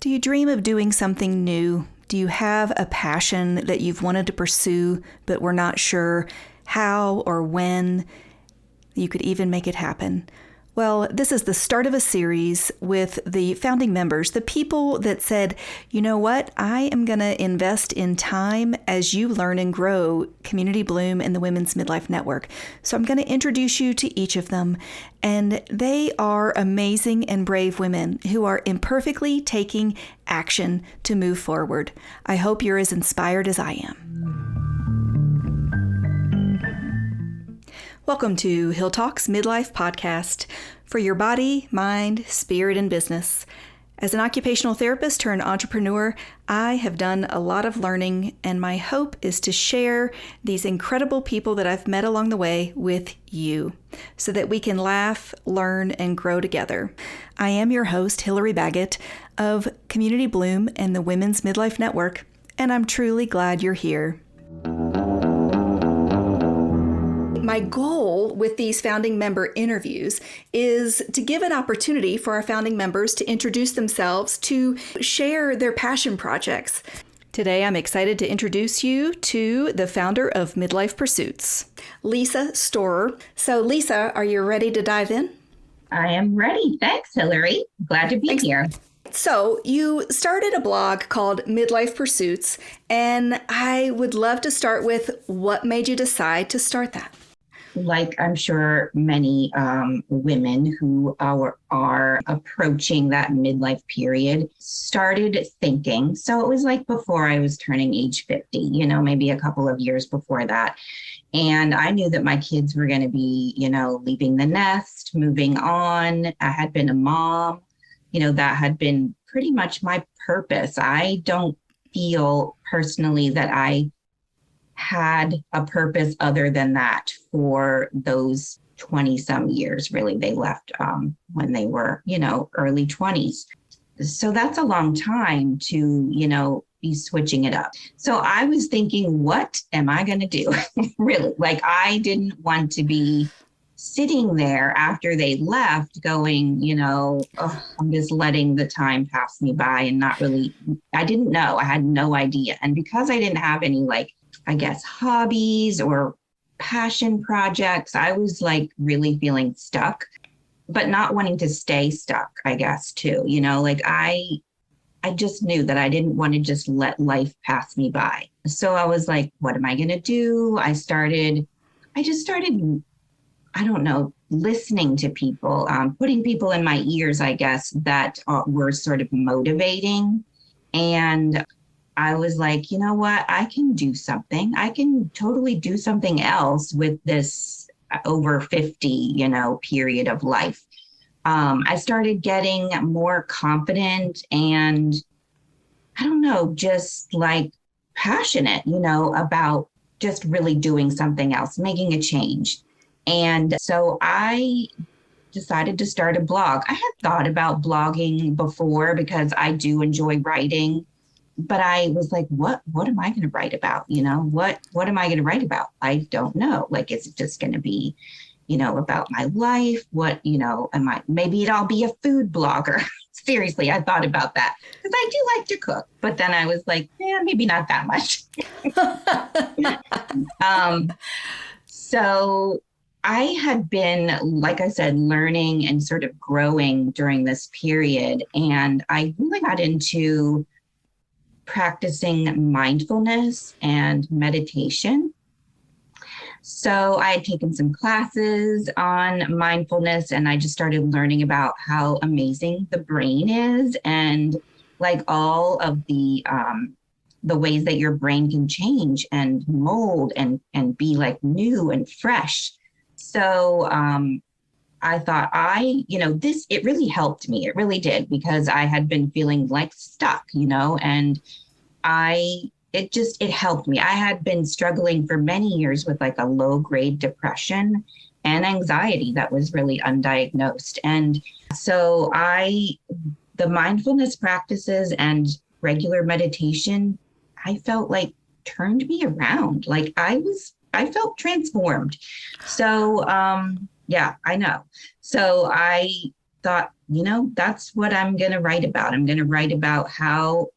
Do you dream of doing something new? Do you have a passion that you've wanted to pursue, but were not sure how or when you could even make it happen? Well, this is the start of a series with the founding members, the people that said, you know what, I am going to invest in time as you learn and grow Community Bloom and the Women's Midlife Network. So I'm going to introduce you to each of them. And they are amazing and brave women who are imperfectly taking action to move forward. I hope you're as inspired as I am. Welcome to Hill Talks Midlife Podcast for your body, mind, spirit, and business. As an occupational therapist turned entrepreneur, I have done a lot of learning, and my hope is to share these incredible people that I've met along the way with you so that we can laugh, learn, and grow together. I am your host, Hillary Baggett of Community Bloom and the Women's Midlife Network, and I'm truly glad you're here. My goal with these founding member interviews is to give an opportunity for our founding members to introduce themselves, to share their passion projects. Today, I'm excited to introduce you to the founder of Midlife Pursuits, Lisa Storer. So Lisa, are you ready to dive in? I am ready. Thanks, Hillary. Glad to be here. So you started a blog called Midlife Pursuits, and I would love to start with what made you decide to start that? Like I'm sure many women who are approaching that midlife period started thinking. So it was like before I was turning age 50, maybe a couple of years before that. And I knew that my kids were going to be, leaving the nest, moving on. I had been a mom, that had been pretty much my purpose. I don't feel personally that I had a purpose other than that for those 20 some years. Really, they left when they were, early 20s. So that's a long time to, be switching it up. So I was thinking, what am I going to do? Really, like I didn't want to be sitting there after they left going, I'm just letting the time pass me by and not really, I didn't know. I had no idea. And because I didn't have any hobbies or passion projects, I was really feeling stuck, but not wanting to stay stuck, I guess, too. I just knew that I didn't want to just let life pass me by. So I was like, what am I going to do? I just started, I don't know, listening to people, putting people in my ears, I guess, that were sort of motivating. And I was like, you know what, I can do something. I can totally do something else with this over 50, period of life. I started getting more confident and I don't know, just passionate, about just really doing something else, making a change. And so I decided to start a blog. I had thought about blogging before because I do enjoy writing. But I was like, what am I going to write about? What am I going to write about? I don't know. Is it just going to be, about my life? Maybe I'll be a food blogger. Seriously, I thought about that because I do like to cook. But then I was like, maybe not that much. So I had been, like I said, learning and sort of growing during this period. And I really got into practicing mindfulness and meditation. So I had taken some classes on mindfulness and I just started learning about how amazing the brain is and all of the ways that your brain can change and mold and be new and fresh. So I thought it really helped me. It really did because I had been feeling stuck, and it helped me. I had been struggling for many years with a low grade depression and anxiety that was really undiagnosed. And so the mindfulness practices and regular meditation, I felt turned me around. I felt transformed. So, yeah, I know. So I thought, that's what I'm going to write about. I'm going to write about how,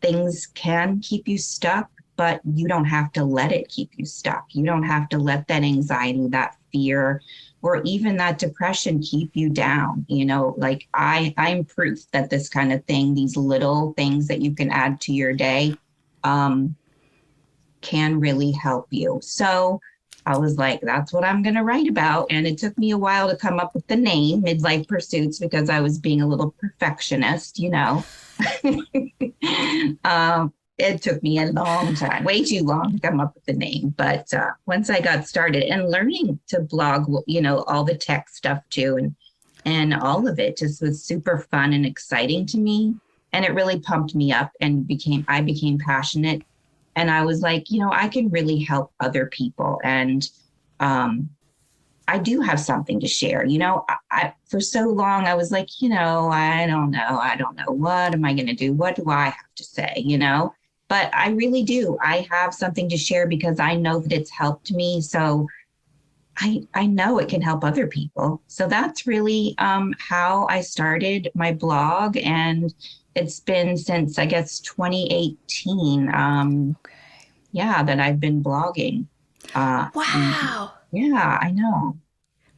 things can keep you stuck, but you don't have to let it keep you stuck. You don't have to let that anxiety, that fear, or even that depression keep you down. Like I'm proof that this kind of thing, these little things that you can add to your day, can really help you. So I was like, that's what I'm going to write about. And it took me a while to come up with the name Midlife Pursuits because I was being a little perfectionist, It took me a long time, way too long to come up with the name. But once I got started and learning to blog, all the tech stuff too, and all of it just was super fun and exciting to me. And it really pumped me up and I became passionate. And I was like, I can really help other people. And I do have something to share. I for so long, I was like, I don't know. What am I going to do? What do I have to say? But I really do. I have something to share because I know that it's helped me. So I know it can help other people. So that's really how I started my blog. And it's been since, I guess, 2018, that I've been blogging. Wow. Yeah, I know.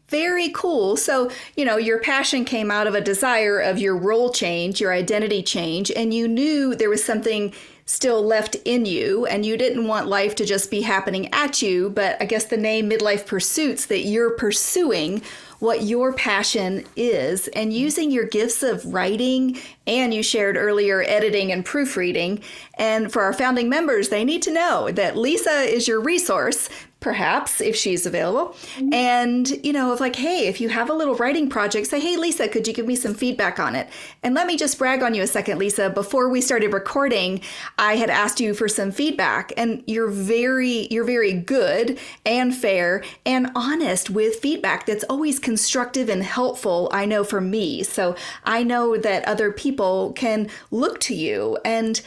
Very cool. So, your passion came out of a desire of your role change, your identity change, and you knew there was something still left in you and you didn't want life to just be happening at you. But I guess the name Midlife Pursuits, that you're pursuing what your passion is and using your gifts of writing, and you shared earlier editing and proofreading. And for our founding members, they need to know that Lisa is your resource, perhaps if she's available. And, of like, hey, if you have a little writing project, say, hey, Lisa, could you give me some feedback on it? And let me just brag on you a second, Lisa. Before we started recording, I had asked you for some feedback, and you're very good and fair and honest with feedback that's always constructive and helpful, I know, for me. So I know that other people can look to you, and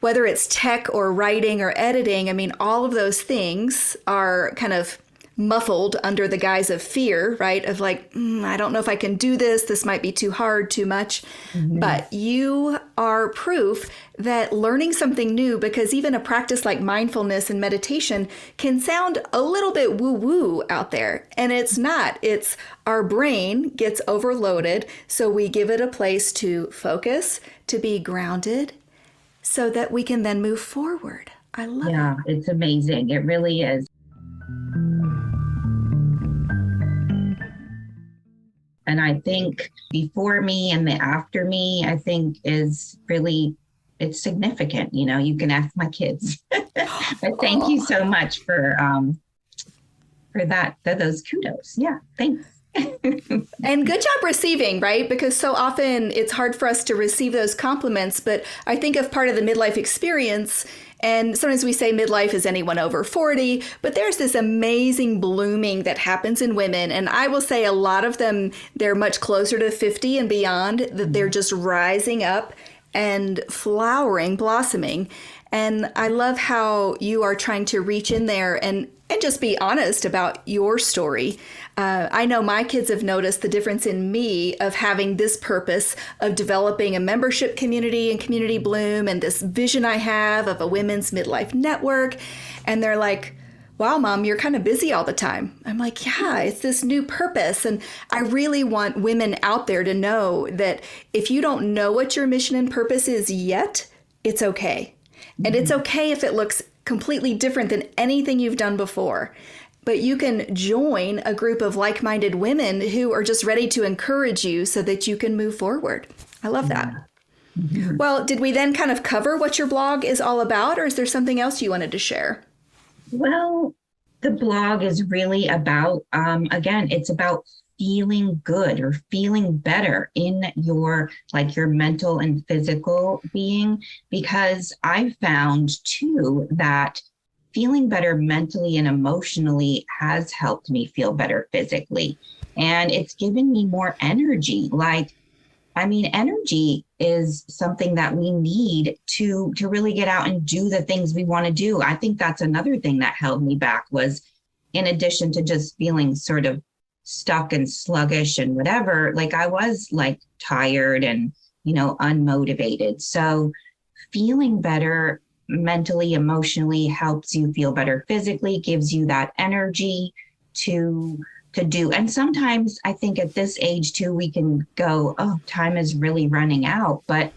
whether it's tech or writing or editing, I mean, all of those things are kind of muffled under the guise of fear, right? Of like, I don't know if I can do this. This might be too hard, too much. Mm-hmm. But you are proof that learning something new, because even a practice like mindfulness and meditation can sound a little bit woo-woo out there. And it's not. It's our brain gets overloaded. So we give it a place to focus, to be grounded, so that we can then move forward. I love it. Yeah, it's amazing. It really is. And I think before me and the after me, I think is really, it's significant. You can ask my kids. But thank you so much for that, those kudos. Yeah, thanks. And good job receiving, right? Because so often it's hard for us to receive those compliments. But I think of part of the midlife experience, and sometimes we say midlife is anyone over 40, but there's this amazing blooming that happens in women. And I will say a lot of them, they're much closer to 50 and beyond, that they're just rising up and flowering, blossoming. And I love how you are trying to reach in there and just be honest about your story. I know my kids have noticed the difference in me of having this purpose of developing a membership community and community bloom, and this vision I have of a women's midlife network. And they're like, wow, Mom, you're kind of busy all the time. I'm like, yeah, it's this new purpose. And I really want women out there to know that if you don't know what your mission and purpose is yet, it's okay. And it's okay if it looks completely different than anything you've done before. But you can join a group of like-minded women who are just ready to encourage you so that you can move forward. I love that. Mm-hmm. Well, did we then kind of cover what your blog is all about, or is there something else you wanted to share? Well, the blog is really about, again, it's about feeling good or feeling better in your mental and physical being, because I found too that feeling better mentally and emotionally has helped me feel better physically. And it's given me more energy. Energy is something that we need to really get out and do the things we want to do. I think that's another thing that held me back, was in addition to just feeling sort of stuck and sluggish and whatever, like I was like tired and, unmotivated. So feeling better mentally, emotionally helps you feel better physically, gives you that energy to do. And sometimes I think at this age too, we can go, oh, time is really running out, but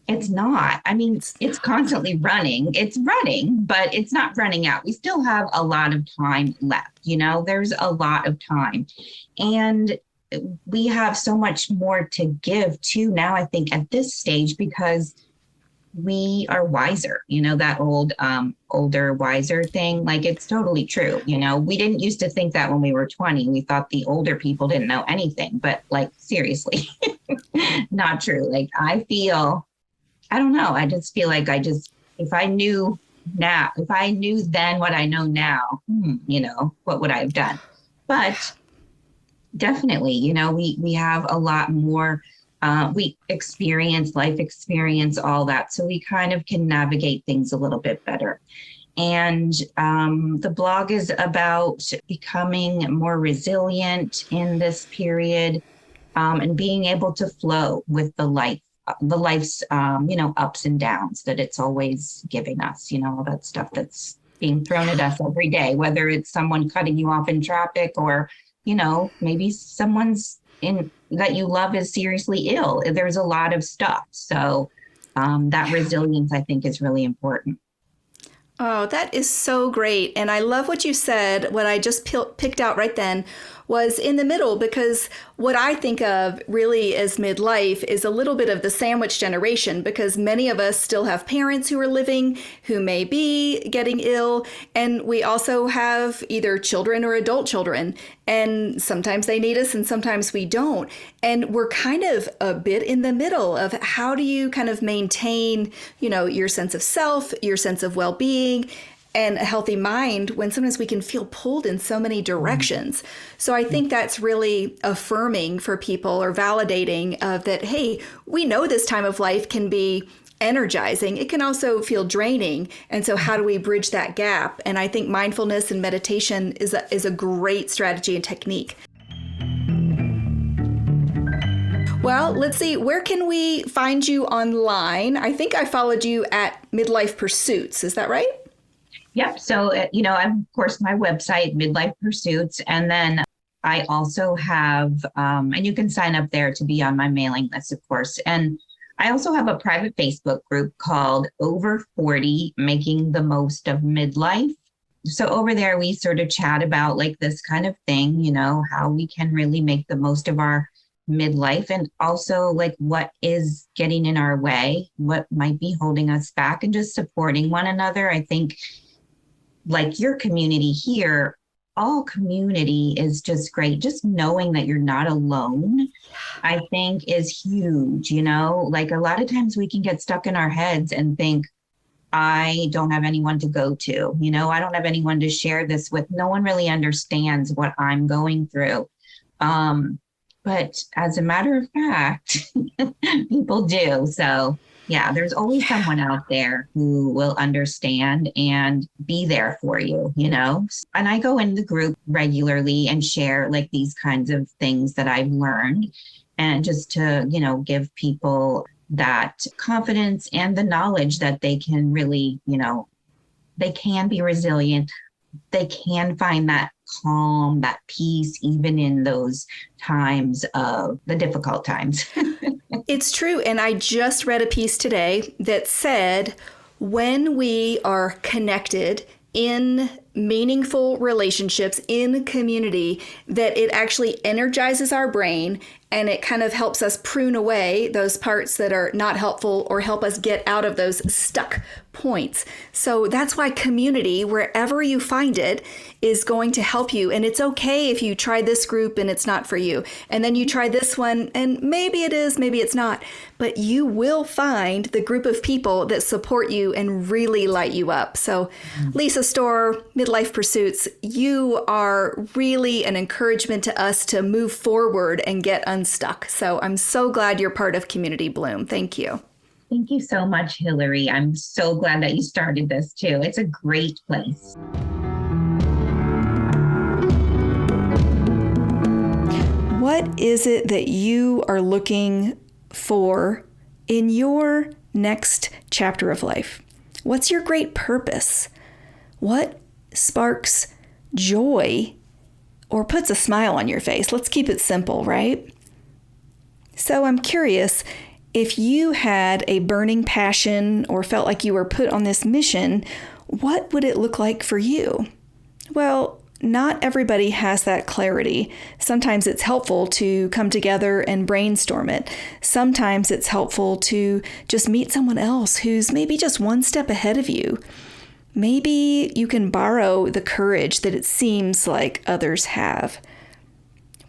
it's not. I mean, it's constantly running. It's running, but it's not running out. We still have a lot of time left. There's a lot of time. And we have so much more to give too now, I think, at this stage, because we are wiser, that old, older, wiser thing. Like, it's totally true. We didn't used to think that when we were 20. We thought the older people didn't know anything, but like, seriously, not true. Like, I don't know. I just feel like if I knew then what I know now, what would I have done? But definitely, we have a lot more. We experience life experience, all that. So we kind of can navigate things a little bit better. And the blog is about becoming more resilient in this period, and being able to flow with life's ups and downs that it's always giving us, all that stuff that's being thrown at us every day, whether it's someone cutting you off in traffic or, maybe someone's that you love is seriously ill. There's a lot of stuff. So that resilience, I think, is really important. Oh, that is so great. And I love what you said. What I just picked out right then was in the middle, because what I think of really as midlife is a little bit of the sandwich generation, because many of us still have parents who are living who may be getting ill. And we also have either children or adult children. And sometimes they need us and sometimes we don't. And we're kind of a bit in the middle of how do you kind of maintain, your sense of self, your sense of well-being, and a healthy mind when sometimes we can feel pulled in so many directions. So I think that's really affirming for people, or validating of that, hey, we know this time of life can be energizing. It can also feel draining. And so how do we bridge that gap? And I think mindfulness and meditation is a great strategy and technique. Well, let's see, where can we find you online? I think I followed you at Midlife Pursuits. Is that right? Yep. So, I'm, of course, my website, Midlife Pursuits. And then I also have, and you can sign up there to be on my mailing list, of course. And I also have a private Facebook group called Over 40, Making the Most of Midlife. So over there, we sort of chat about like this kind of thing, how we can really make the most of our midlife, and also like what is getting in our way, what might be holding us back, and just supporting one another. I think like your community here, all community is just great. Just knowing that you're not alone, I think is huge. Like a lot of times we can get stuck in our heads and think, I don't have anyone to go to, I don't have anyone to share this with. No one really understands what I'm going through. But as a matter of fact, people do. So yeah, there's always someone out there who will understand and be there for you, And I go in the group regularly and share like these kinds of things that I've learned, and just to, give people that confidence and the knowledge that they can really, they can be resilient. They can find that calm, that peace, even in those times of the difficult times. It's true. And I just read a piece today that said, when we are connected in meaningful relationships, in community, that it actually energizes our brain, and it kind of helps us prune away those parts that are not helpful, or help us get out of those stuck points. So that's why community, wherever you find it, is going to help you. And it's okay if you try this group and it's not for you, and then you try this one and maybe it is, maybe it's not, but you will find the group of people that support you and really light you up. So Lisa Storr, Midlife Pursuits, you are really an encouragement to us to move forward and get unstuck. So I'm so glad you're part of Community Bloom. Thank you. Thank you so much, Hillary. I'm so glad that you started this too. It's a great place. What is it that you are looking for in your next chapter of life? What's your great purpose? What sparks joy or puts a smile on your face? Let's keep it simple, right? So I'm curious, if you had a burning passion or felt like you were put on this mission, what would it look like for you? Well, not everybody has that clarity. Sometimes it's helpful to come together and brainstorm it. Sometimes it's helpful to just meet someone else who's maybe just one step ahead of you. Maybe you can borrow the courage that it seems like others have.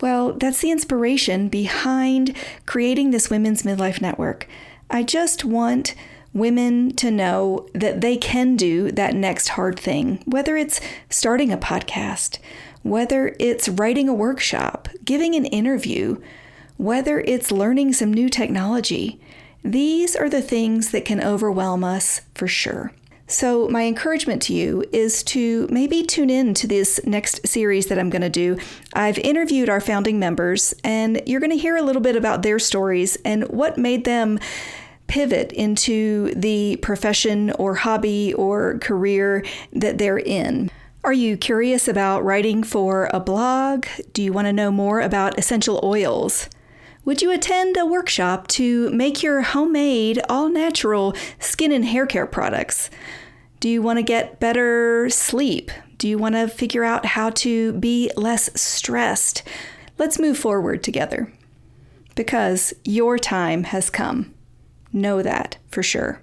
Well, that's the inspiration behind creating this Women's Midlife Network. I just want women to know that they can do that next hard thing, whether it's starting a podcast, whether it's writing a workshop, giving an interview, whether it's learning some new technology. These are the things that can overwhelm us for sure. So my encouragement to you is to maybe tune in to this next series that I'm going to do. I've interviewed our founding members, and you're going to hear a little bit about their stories and what made them pivot into the profession or hobby or career that they're in. Are you curious about writing for a blog? Do you want to know more about essential oils? Would you attend a workshop to make your homemade, all-natural skin and hair care products? Do you want to get better sleep? Do you want to figure out how to be less stressed? Let's move forward together, because your time has come. Know that for sure.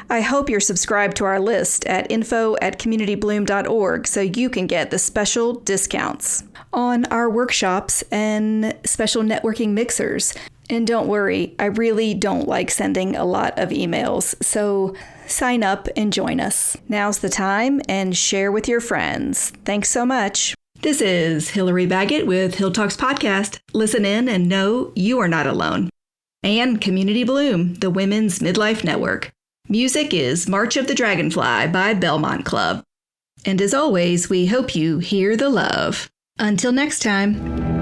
I hope you're subscribed to our list at info@communitybloom.org so you can get the special discounts on our workshops and special networking mixers. And don't worry, I really don't like sending a lot of emails, so sign up and join us. Now's the time, and share with your friends. Thanks so much. This is Hillary Baggett with Hill Talks Podcast. Listen in and know you are not alone. And Community Bloom, the Women's Midlife Network. Music is March of the Dragonfly by Belmont Club. And as always, we hope you hear the love. Until next time.